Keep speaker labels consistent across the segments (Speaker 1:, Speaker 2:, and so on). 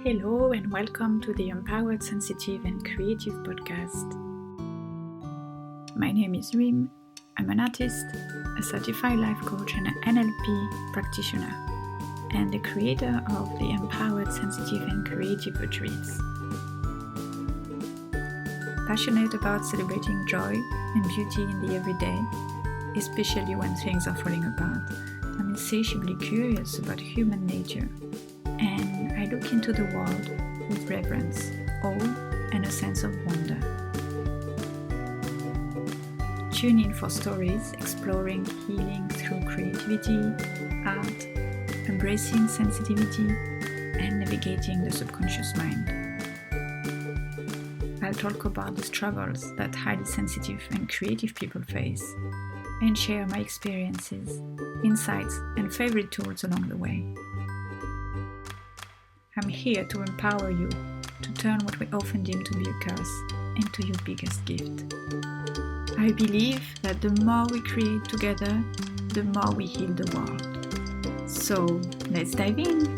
Speaker 1: Hello and welcome to the Empowered, Sensitive and Creative podcast. My name is Rim. I'm an artist, a certified life coach and an NLP practitioner, and the creator of the Empowered, Sensitive and Creative retreats. Passionate about celebrating joy and beauty in the everyday, especially when things are falling apart, I'm insatiably curious about human nature, and I look into the world with reverence, awe, and a sense of wonder. Tune in for stories exploring healing through creativity, art, embracing sensitivity, and navigating the subconscious mind. I'll talk about the struggles that highly sensitive and creative people face, and share my experiences, insights, and favorite tools along the way. I'm here to empower you to turn what we often deem to be a curse into your biggest gift. I believe that the more we create together, the more we heal the world. So let's dive in.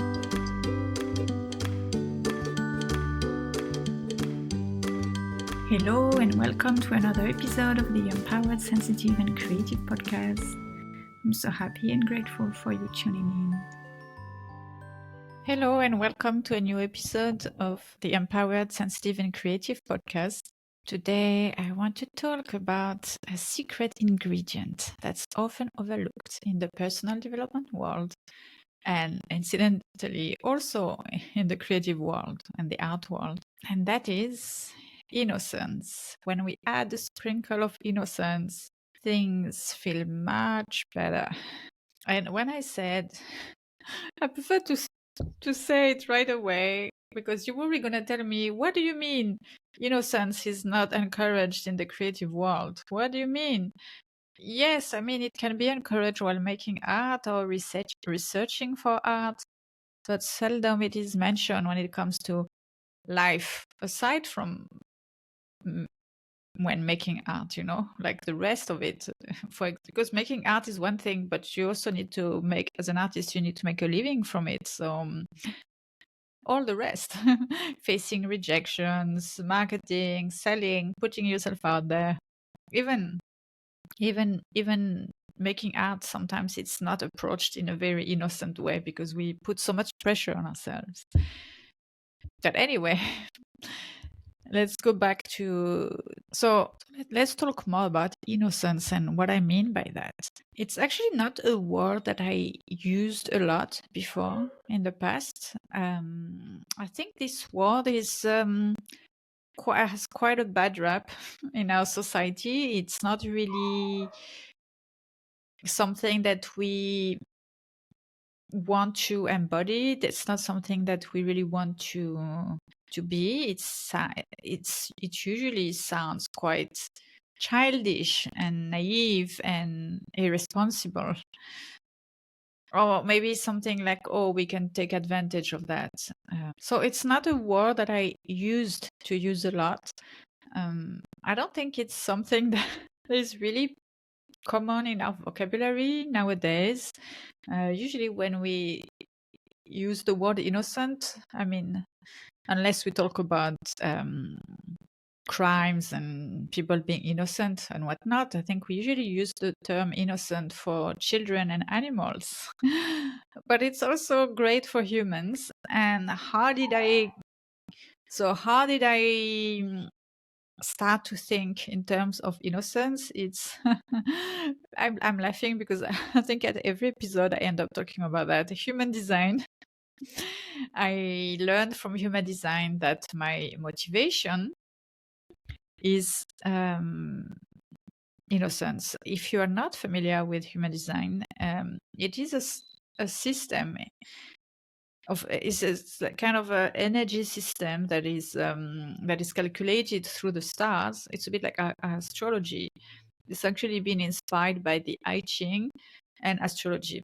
Speaker 1: Hello and welcome to another episode of the Empowered, Sensitive and Creative podcast. I'm so happy and grateful for you tuning in. Hello and welcome to a new episode of the Empowered, Sensitive and Creative podcast. Today I want to talk about a secret ingredient that's often overlooked in the personal development world and incidentally also in the creative world and the art world. And that is innocence. When we add a sprinkle of innocence, things feel much better. And when I said, I prefer to say it right away, because you're probably going to tell me, what do you mean innocence is not encouraged in the creative world? What do you mean? Yes, I mean, it can be encouraged while making art or researching for art, but seldom it is mentioned when it comes to life, aside from when making art, like the rest of it. Because making art is one thing, but you also need to make, as an artist, you need to make a living from it. So all the rest, facing rejections, marketing, selling, putting yourself out there, even making art, sometimes it's not approached in a very innocent way because we put so much pressure on ourselves. But anyway, let's go back let's talk more about innocence and what I mean by that. It's actually not a word that I used a lot before in the past. I think this word is has quite a bad rap in our society. It's not really something that we want to embody. It's not something that we really want to be. It usually sounds quite childish and naive and irresponsible, or maybe something like, oh, we can take advantage of that. So it's not a word that I used to use a lot. I don't think it's something that is really common in our vocabulary nowadays. Usually when we use the word innocent, I mean, unless we talk about crimes and people being innocent and whatnot, I think we usually use the term innocent for children and animals. But it's also great for humans. And how did I start to think in terms of innocence? It's I'm laughing because I think at every episode I end up talking about that. Human design. I learned from human design that my motivation is innocence. If you are not familiar with human design, it is a system is a kind of an energy system that is calculated through the stars. It's a bit like astrology. It's actually been inspired by the I Ching and astrology.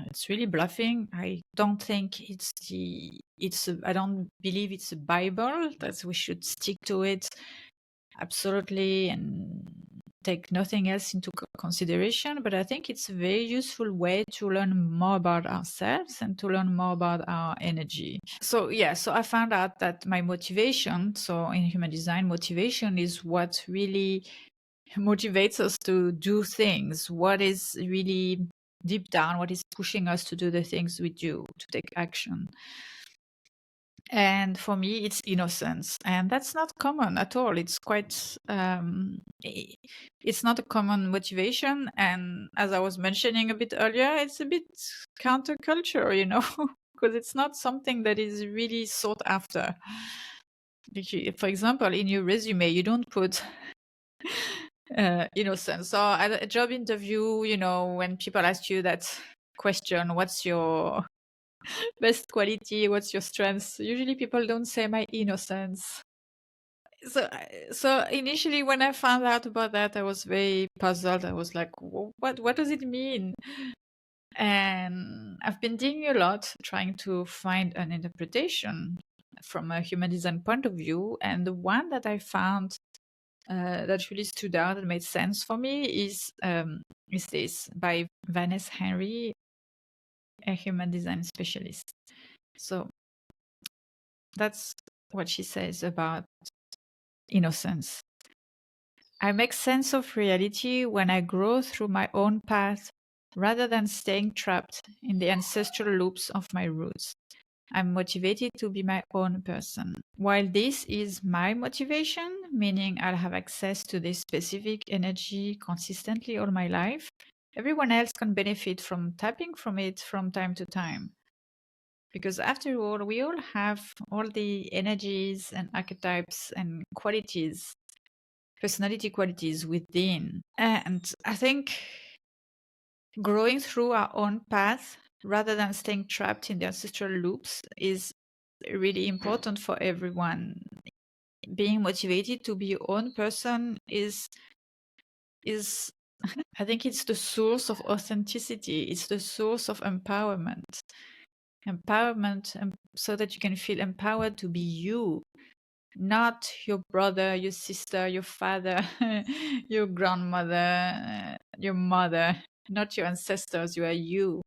Speaker 1: It's really bluffing. I don't think I don't believe it's a Bible, that we should stick to it absolutely and take nothing else into consideration, but I think it's a very useful way to learn more about ourselves and to learn more about our energy. So I found out that my motivation, so in human design, motivation is what really motivates us to do things. What is really deep down, what is pushing us to do the things we do, to take action. And for me, it's innocence. And that's not common at all. It's quite, it's not a common motivation. And as I was mentioning a bit earlier, it's a bit counterculture, you know, because it's not something that is really sought after. For example, in your resume, you don't put innocence. So at a job interview, you know, when people ask you that question, what's your best quality, what's your strengths, usually people don't say my innocence. So initially when I found out about that, I was very puzzled. I was like, what does it mean? And I've been digging a lot trying to find an interpretation from a human design point of view, and the one that I found that really stood out and made sense for me is this by Vanessa Henry, a human design specialist. So that's what she says about innocence. I make sense of reality when I grow through my own path rather than staying trapped in the ancestral loops of my roots. I'm motivated to be my own person. While this is my motivation, meaning I'll have access to this specific energy consistently all my life, everyone else can benefit from tapping from it from time to time. Because after all, we all have all the energies and archetypes and qualities, personality qualities within. And I think growing through our own path rather than staying trapped in the ancestral loops is really important for everyone. Being motivated to be your own person is I think it's the source of authenticity. It's the source of empowerment. Empowerment so that you can feel empowered to be you, not your brother, your sister, your father, your grandmother, your mother, not your ancestors. You are you.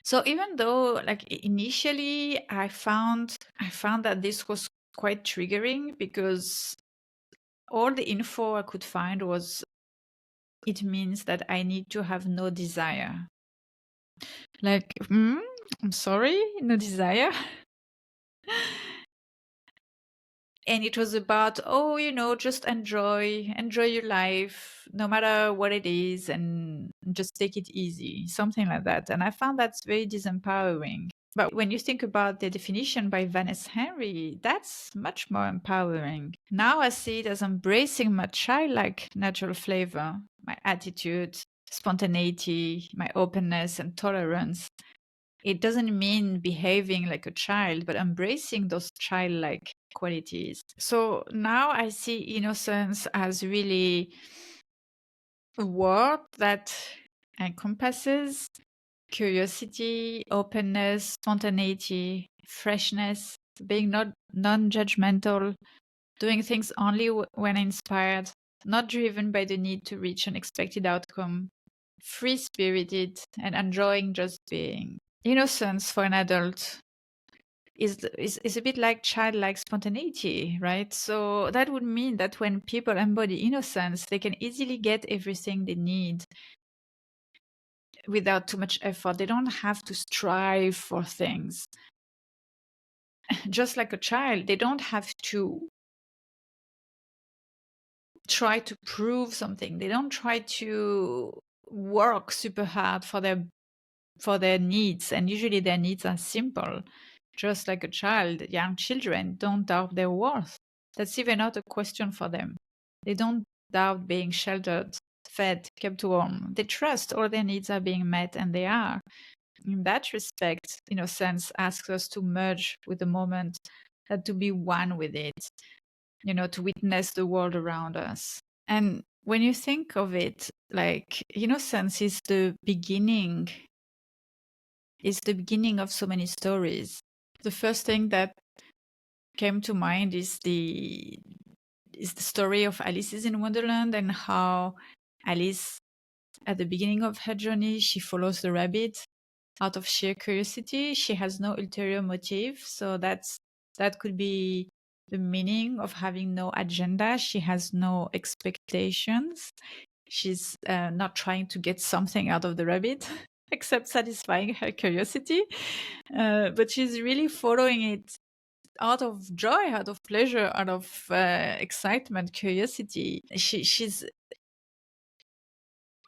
Speaker 1: So even though like initially I found that this was quite triggering because all the info I could find was it means that I need to have no desire. Like, I'm sorry, no desire. And it was about, oh, you know, just enjoy your life, no matter what it is, and just take it easy, something like that. And I found that's very disempowering. But when you think about the definition by Vanessa Henry, that's much more empowering. Now I see it as embracing my childlike natural flavor, my attitude, spontaneity, my openness and tolerance. It doesn't mean behaving like a child, but embracing those childlike qualities. So now I see innocence as really a word that encompasses curiosity, openness, spontaneity, freshness, being not non-judgmental, doing things only when inspired, not driven by the need to reach an expected outcome, free-spirited, and enjoying just being. Innocence for an adult is a bit like childlike spontaneity, right? So that would mean that when people embody innocence, they can easily get everything they need without too much effort. They don't have to strive for things. Just like a child, they don't have to try to prove something. They don't try to work super hard for their needs, and usually their needs are simple. Just like a child, young children don't doubt their worth. That's even not a question for them. They don't doubt being sheltered, fed, kept warm. They trust all their needs are being met, and they are. In that respect, innocence asks us to merge with the moment and to be one with it, to witness the world around us. And when you think of it, like innocence is the beginning of so many stories. The first thing that came to mind is is the story of Alice's in Wonderland, and how Alice, at the beginning of her journey, she follows the rabbit out of sheer curiosity. She has no ulterior motive. So that could be the meaning of having no agenda. She has no expectations. She's not trying to get something out of the rabbit except satisfying her curiosity. But she's really following it out of joy, out of pleasure, out of excitement, curiosity.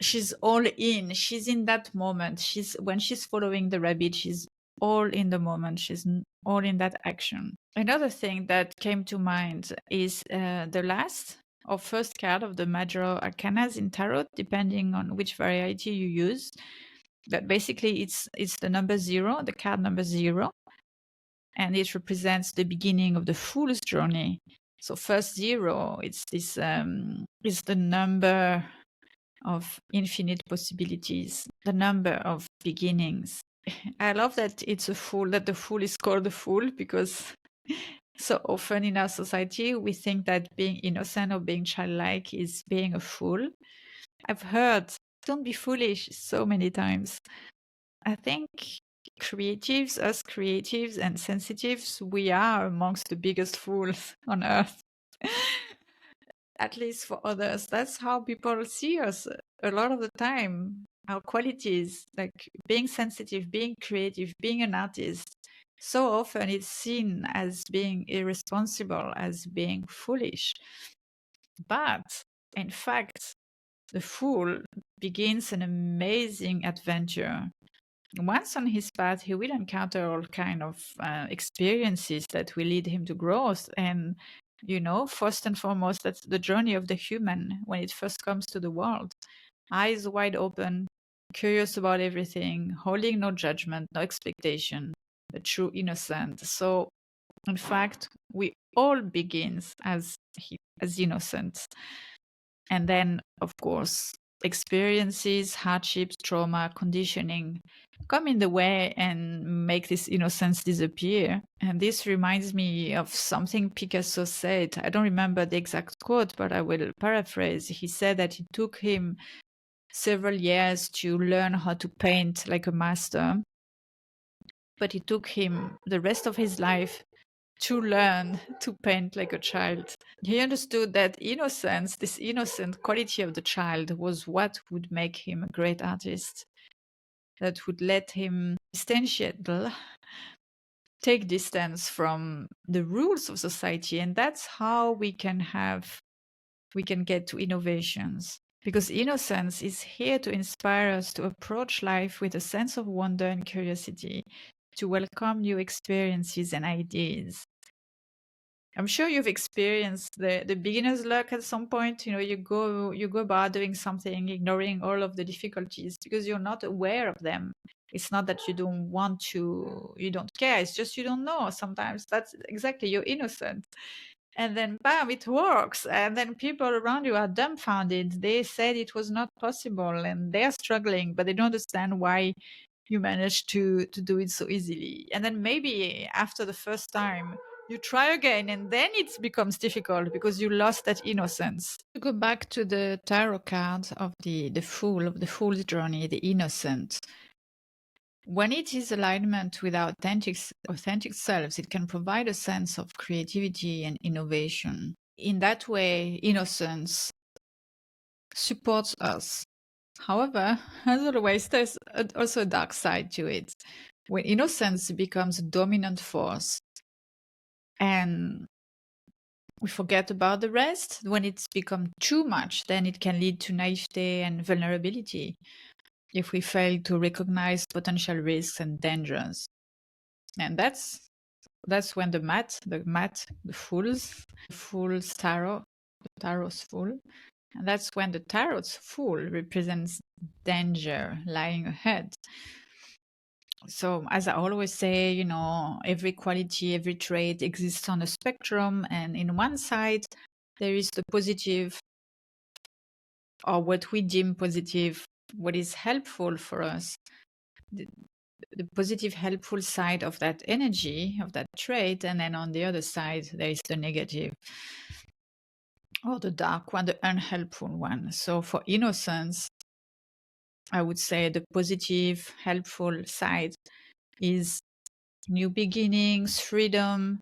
Speaker 1: She's all in. She's in that moment. When she's following the rabbit, she's all in the moment. She's all in that action. Another thing that came to mind is the last or first card of the major arcanas in tarot, depending on which variety you use. But basically, it's the number 0, the card number 0, and it represents the beginning of the fool's journey. So first 0, it's this is the number of infinite possibilities, the number of beginnings. I love that it's a fool, that the fool is called a fool, because so often in our society we think that being innocent or being childlike is being a fool. I've heard "don't be foolish" so many times. I think us creatives and sensitives, we are amongst the biggest fools on earth. At least for others. That's how people see us a lot of the time. Our qualities, like being sensitive, being creative, being an artist, so often it's seen as being irresponsible, as being foolish. But in fact, the fool begins an amazing adventure. Once on his path, he will encounter all kind of experiences that will lead him to growth. And first and foremost, that's the journey of the human when it first comes to the world. Eyes wide open, curious about everything, holding no judgment, no expectation, a true innocent. So, in fact, we all begins as innocent. And then, of course, experiences, hardships, trauma, conditioning come in the way and make this innocence disappear. And this reminds me of something Picasso said. I don't remember the exact quote, but I will paraphrase. He said that it took him several years to learn how to paint like a master, but it took him the rest of his life to learn to paint like a child. He understood that innocence, this innocent quality of the child, was what would make him a great artist, that would let him instantiate, take distance from the rules of society. And that's how we can get to innovations. Because innocence is here to inspire us to approach life with a sense of wonder and curiosity, to welcome new experiences and ideas. I'm sure you've experienced the beginner's luck at some point. You go about doing something, ignoring all of the difficulties because you're not aware of them. It's not that you don't want to, you don't care. It's just you don't know. Sometimes that's exactly, you're innocent. And then bam, it works. And then people around you are dumbfounded. They said it was not possible and they're struggling, but they don't understand why you managed to do it so easily. And then maybe after the first time, you try again, and then it becomes difficult because you lost that innocence. To go back to the tarot card of the fool, of the fool's journey, the innocent. When it is alignment with our authentic selves, it can provide a sense of creativity and innovation. In that way, innocence supports us. However, as always, there's also a dark side to it. When innocence becomes a dominant force and we forget about the rest, when it's become too much, then it can lead to naivete and vulnerability if we fail to recognize potential risks and dangers. And that's when the fool's tarot, the tarot's fool, and that's when the tarot's fool represents danger lying ahead. So, as I always say, every quality, every trait exists on a spectrum, and in one side, there is the positive, or what we deem positive, what is helpful for us, the positive, helpful side of that energy, of that trait, and then on the other side, there is the negative. or the dark one, the unhelpful one. So for innocence, I would say the positive, helpful side is new beginnings, freedom,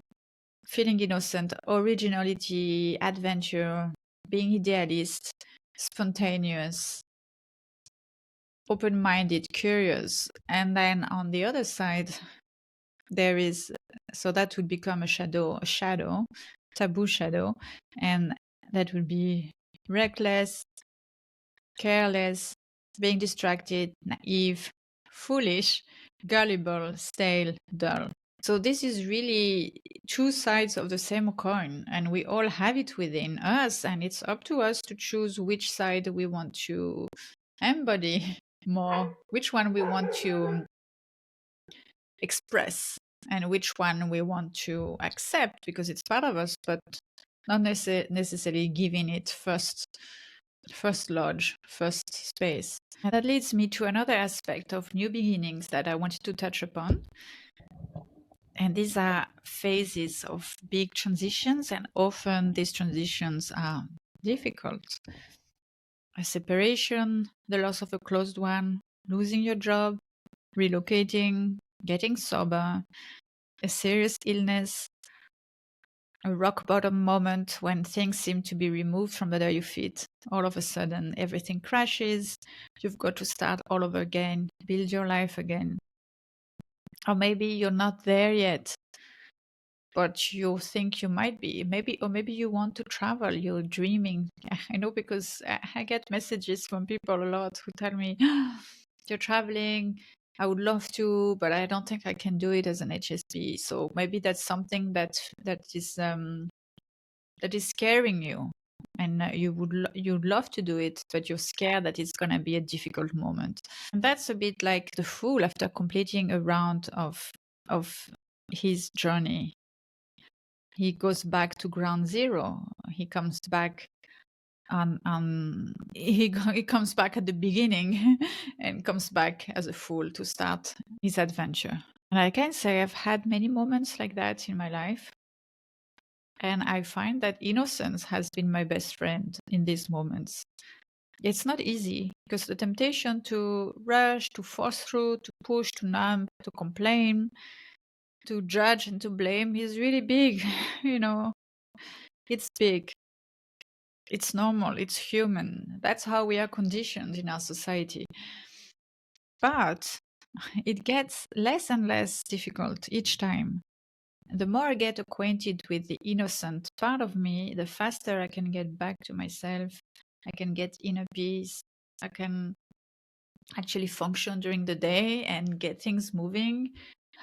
Speaker 1: feeling innocent, originality, adventure, being idealist, spontaneous, open-minded, curious. And then on the other side, there is, so that would become a shadow, taboo shadow, and that would be reckless, careless, being distracted, naive, foolish, gullible, stale, dull. So this is really two sides of the same coin, and we all have it within us, and it's up to us to choose which side we want to embody more, which one we want to express, and which one we want to accept because it's part of us, but not necessarily giving it first lodge, first space. And that leads me to another aspect of new beginnings that I wanted to touch upon. And these are phases of big transitions, and often these transitions are difficult. A separation, the loss of a closed one, losing your job, relocating, getting sober, a serious illness, a rock bottom moment when things seem to be removed from under your feet. All of a sudden, everything crashes. You've got to start all over again, build your life again. Or maybe you're not there yet, but you think you might be. Maybe you want to travel, you're dreaming. I know because I get messages from people a lot who tell me, you're traveling. I would love to, but I don't think I can do it as an HSP. So maybe that's something that is scaring you, and you'd love to do it, but you're scared that it's going to be a difficult moment. And that's a bit like the fool after completing a round of his journey. He goes back to ground zero. He comes back he comes back at the beginning and comes back as a fool to start his adventure. And I can say I've had many moments like that in my life. And I find that innocence has been my best friend in these moments. It's not easy because the temptation to rush, to force through, to push, to numb, to complain, to judge and to blame is really big. It's big. It's normal. It's human. That's how we are conditioned in our society. But it gets less and less difficult each time. The more I get acquainted with the innocent part of me, the faster I can get back to myself. I can get inner peace. I can actually function during the day and get things moving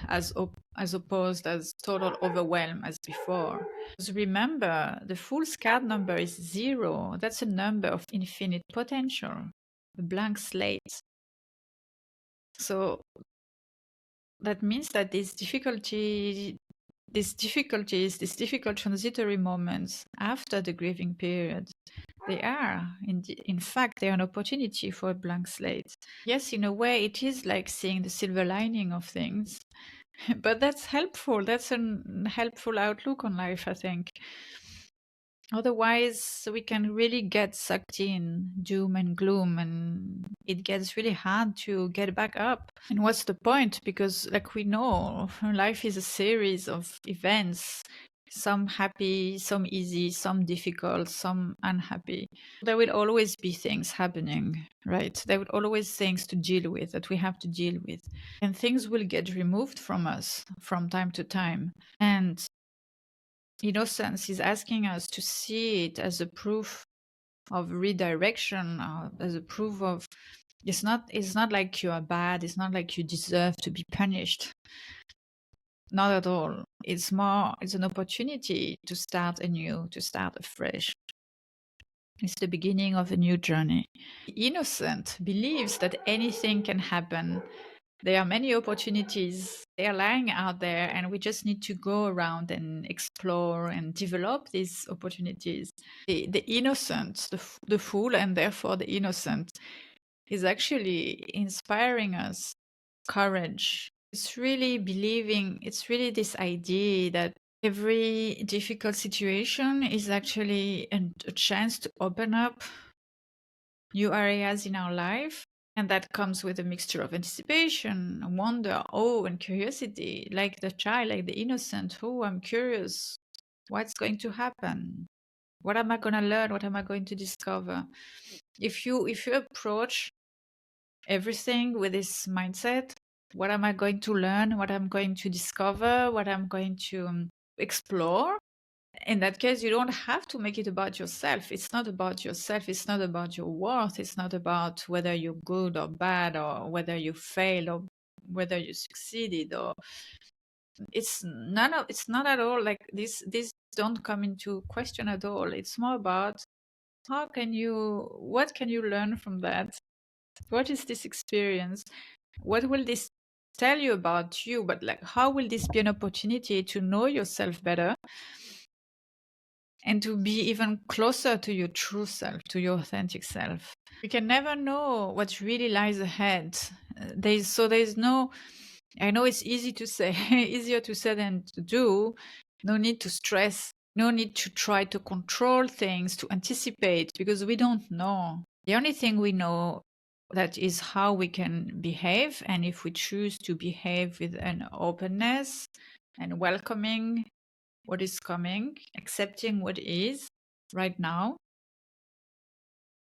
Speaker 1: as opposed as total overwhelm as before. Because remember, the full scarred number is 0. That's a number of infinite potential, a blank slate. So that means that these difficult transitory moments after the grieving period, they are, in fact, they are an opportunity for a blank slate. Yes, in a way, it is like seeing the silver lining of things, but that's helpful. That's a helpful outlook on life, I think. Otherwise, we can really get sucked in doom and gloom, and it gets really hard to get back up. And what's the point? Because, like we know, life is a series of events, some happy, some easy, some difficult, some unhappy. There will always be things happening, right? There will always things to deal with that we have to deal with. And things will get removed from us from time to time. And innocence is asking us to see it as a proof of redirection, as a proof of it's not like you are bad, it's not like you deserve to be punished. Not at all. It's an opportunity to start anew, to start afresh. It's the beginning of a new journey. The innocent believes that anything can happen. There are many opportunities. They are lying out there, and we just need to go around and explore and develop these opportunities. The innocent, the fool, and therefore the innocent, is actually inspiring us courage. It's really this idea that Every difficult situation is actually a chance to open up new areas in our life. And that comes with a mixture of anticipation, wonder, awe, and curiosity, like the child, like the innocent. Oh, I'm curious. What's going to happen? What am I going to learn? What am I going to discover? If you approach everything with this mindset, what am I going to learn? What I'm going to discover? What I'm going to explore? In that case, you don't have to make it about yourself. It's not about yourself. It's not about your worth. It's not about whether you're good or bad, or whether you failed or whether you succeeded, or it's not at all like this. This don't come into question at all. It's more about what can you learn from that? What is this experience? What will this tell you about you? But like, how will this be an opportunity to know yourself better and to be even closer to your true self, to your authentic self? You can never know what really lies ahead. There's no, I know it's easy to say, easier to say than to do. No need to stress, no need to try to control things, to anticipate, because we don't know. The only thing we know that is how we can behave, and if we choose to behave with an openness and welcoming what is coming, accepting what is right now,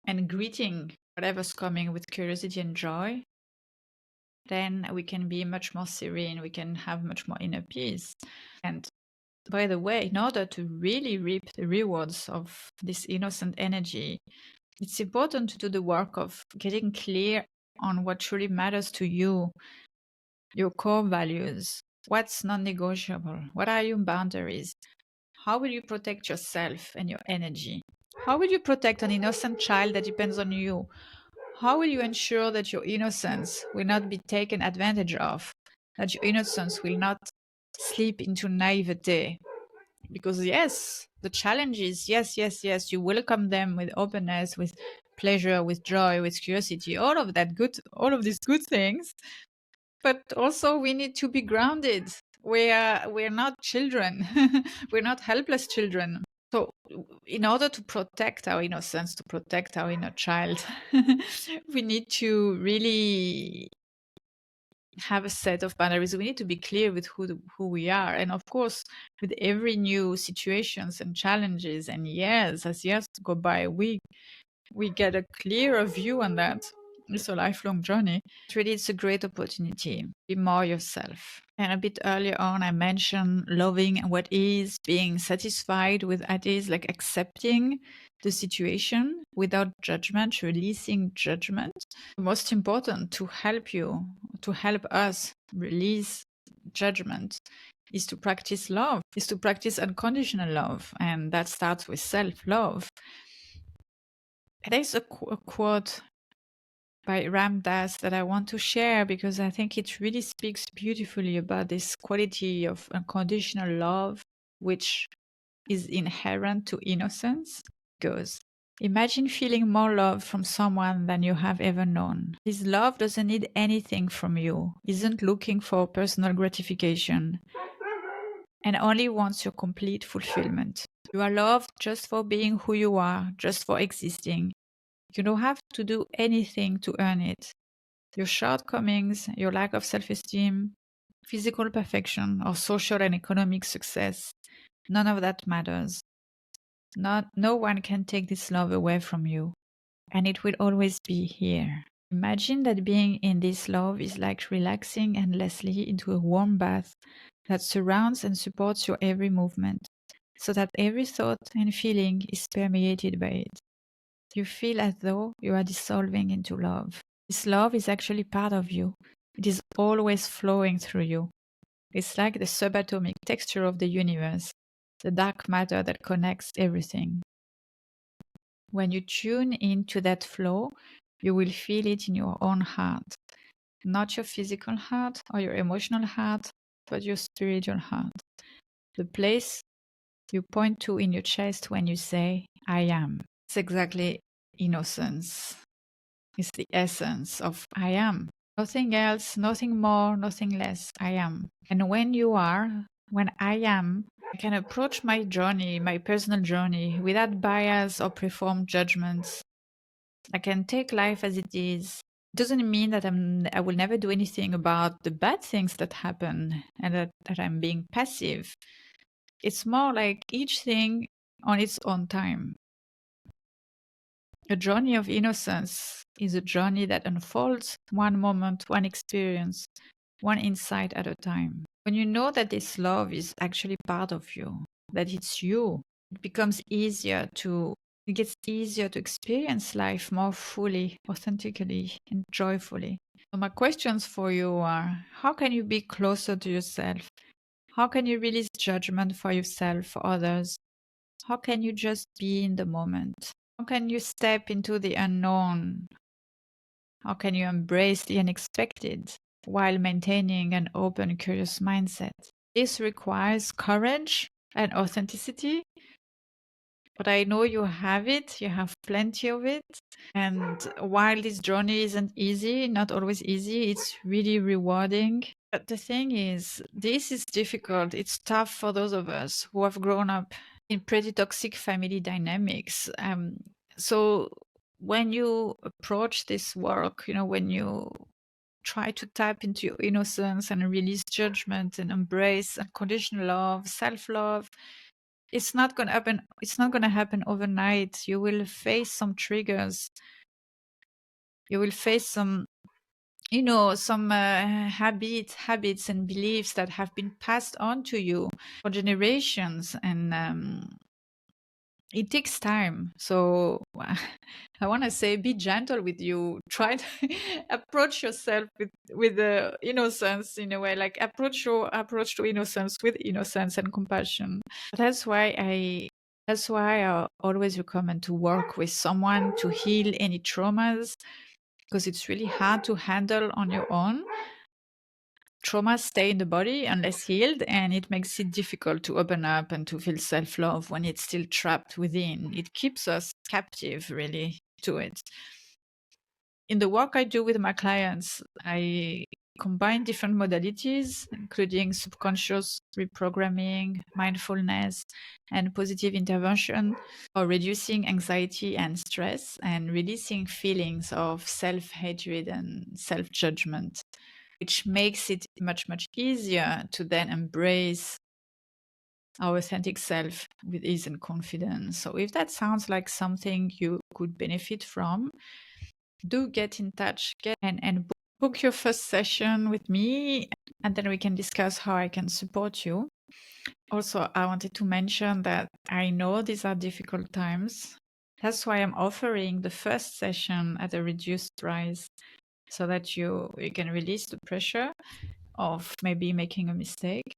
Speaker 1: and greeting whatever's coming with curiosity and joy, then we can be much more serene, we can have much more inner peace. And by the way, in order to really reap the rewards of this innocent energy, it's important to do the work of getting clear on what truly matters to you, your core values, what's non-negotiable, what are your boundaries, how will you protect yourself and your energy, how will you protect an innocent child that depends on you, how will you ensure that your innocence will not be taken advantage of, that your innocence will not slip into naivete? Because yes, the challenge is yes, you welcome them with openness, with pleasure, with joy, with curiosity, all of that good, all of these good things. But also we need to be grounded. We're not children. We're not helpless children. So in order to protect our innocence, to protect our inner child, we need to really have a set of boundaries. We need to be clear with who we are. And of course, with every new situations and challenges and years, as years go by, we get a clearer view on that. It's a lifelong journey. Really, it's a great opportunity. Be more yourself. And a bit earlier on, I mentioned loving what is, being satisfied with what is, like accepting the situation without judgment, releasing judgment. Most important to help you, to help us release judgment, is to practice love, is to practice unconditional love. And that starts with self-love. There's a quote by Ram Dass that I want to share because I think it really speaks beautifully about this quality of unconditional love, which is inherent to innocence. It goes, imagine feeling more love from someone than you have ever known. This love doesn't need anything from you, isn't looking for personal gratification, and only wants your complete fulfillment. You are loved just for being who you are, just for existing. You don't have to do anything to earn it. Your shortcomings, your lack of self-esteem, physical perfection, or social and economic success, none of that matters. No one can take this love away from you, and it will always be here. Imagine that being in this love is like relaxing endlessly into a warm bath that surrounds and supports your every movement, so that every thought and feeling is permeated by it. You feel as though you are dissolving into love. This love is actually part of you. It is always flowing through you. It's like the subatomic texture of the universe, the dark matter that connects everything. When you tune into that flow, you will feel it in your own heart. Not your physical heart or your emotional heart, but your spiritual heart. The place you point to in your chest when you say, I am. It's exactly innocence. It's the essence of I am. Nothing else, nothing more, nothing less. I am. And when I am, I can approach my journey, my personal journey, without bias or preformed judgments. I can take life as it is. Doesn't mean that I will never do anything about the bad things that happen and that I'm being passive. It's more like each thing on its own time. A journey of innocence is a journey that unfolds one moment, one experience, one insight at a time. When you know that this love is actually part of you, that it's you, it gets easier to experience life more fully, authentically, and joyfully. So my questions for you are, how can you be closer to yourself? How can you release judgment for yourself, for others? How can you just be in the moment? How can you step into the unknown? How can you embrace the unexpected while maintaining an open, curious mindset? This requires courage and authenticity, but I know you have it, you have plenty of it. And while this journey isn't easy, not always easy, it's really rewarding. But the thing is, this is difficult. It's tough for those of us who have grown up in pretty toxic family dynamics. So when you approach this work, when you try to tap into your innocence and release judgment and embrace unconditional love, self-love, it's not going to happen. It's not going to happen overnight. You will face some triggers. You will face some habits and beliefs that have been passed on to you for generations, and it takes time. So I want to say, be gentle with you. Try to approach yourself with innocence, in a way, like approach your approach to innocence with innocence and compassion. That's why I always recommend to work with someone to heal any traumas, because it's really hard to handle on your own. Traumas stay in the body unless healed, and it makes it difficult to open up and to feel self-love when it's still trapped within. It keeps us captive, really, to it. In the work I do with my clients, I combine different modalities, including subconscious reprogramming, mindfulness, and positive intervention for reducing anxiety and stress and releasing feelings of self-hatred and self-judgment, which makes it much, much easier to then embrace our authentic self with ease and confidence. So if that sounds like something you could benefit from, do get in touch and book your first session with me, and then we can discuss how I can support you. Also, I wanted to mention that I know these are difficult times. That's why I'm offering the first session at a reduced price, so that you can release the pressure of maybe making a mistake.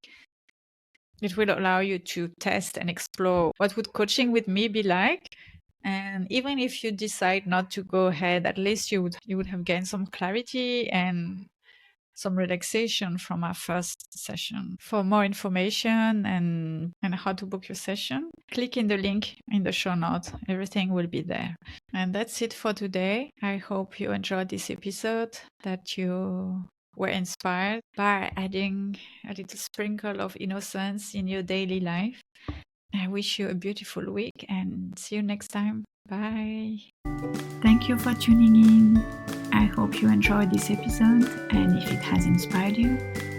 Speaker 1: It will allow you to test and explore what would coaching with me be like. And even if you decide not to go ahead, at least you would have gained some clarity and some relaxation from our first session. For more information and how to book your session, click in the link in the show notes. Everything will be there. And that's it for today. I hope you enjoyed this episode, that you were inspired by adding a little sprinkle of innocence in your daily life. I wish you a beautiful week and see you next time. Bye. Thank you for tuning in. I hope you enjoyed this episode, and if it has inspired you,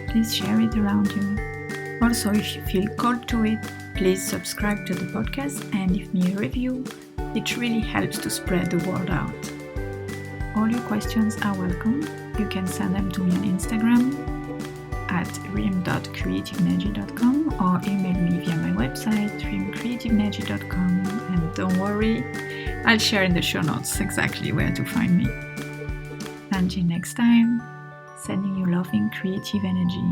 Speaker 1: please share it around you. Also, if you feel called to it, please subscribe to the podcast and leave me a review. It really helps to spread the word out. All your questions are welcome. You can send them to me on Instagram at rim.creativeenergy.com or email me via my website, rimcreativeenergy.com. And don't worry, I'll share in the show notes exactly where to find me. Until next time, sending you loving creative energy.